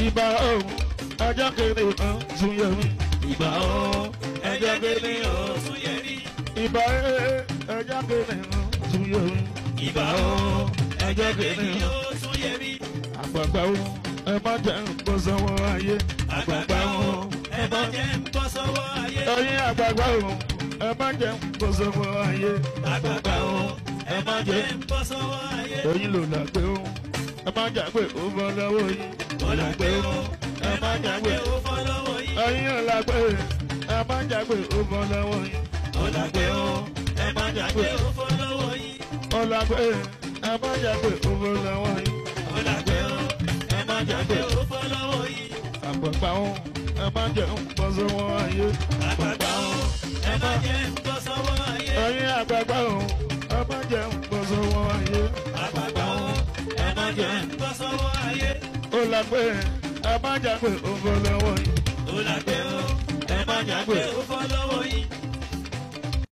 ìbà o ẹjọ́ kiri tún yẹ mí. ìbà o ẹjọ́ kiri tún yẹ mí. ìbà ẹjọ́ kiri tún yẹ mí. ìbà o ẹjọ́ kiri tún yẹ mí. àgbàgbà o ẹ má jẹ́ ń bọ́ sọ́wọ́ ayé. àgbàgbà o ẹ má jẹ́ ń bọ́ sọ́wọ́ ayé. ẹ̀yin àgbàgbà o ẹ má jẹ́ ń bọ́ sọ́wọ́ ayé. àgbàgbà o ẹ má jẹ́ ń bọ́ sọ́wọ́ ayé. ẹ̀yin ló làgbé o ẹ má jàgbé ó bọ́ lọ́wọ́ yín. ó làgbé o ẹ má jàgbé ó bọ́ lọ́wọ́ yín. ẹ̀yin ò làgbé ẹ má jàgbé ó bọ́ lọ́wọ́ yín. ó làgbé o ẹ má jàgbé ó bọ́ lọ́wọ́ yín. ó làgbé ẹ má jàgbé ó bọ́ lọ́wọ́ yín. ó làgbé o ẹ má jàgbé ó bọ́ lọ́wọ́ yín. àgbàgbà o ẹ má jẹ́ ń bọ́ sọ́wọ́ ayé. àgbàgbà o ẹ má jẹ́ ń bọ́ sọ́wọ́ ayé. ẹ̀yin àgbàgbà o ẹ má jẹ́ ń bọ́ sọ́wọ́ ayé. àgbàgbà o ẹ má jẹ́ ń bọ́ sọ́wọ́ ayé. ó làgbé ẹ má jàgbé ó bọ́ lọ́wọ́ yín. ó làgbé o ẹ má jàgbé ó bọ́ lọ́wọ́ yín.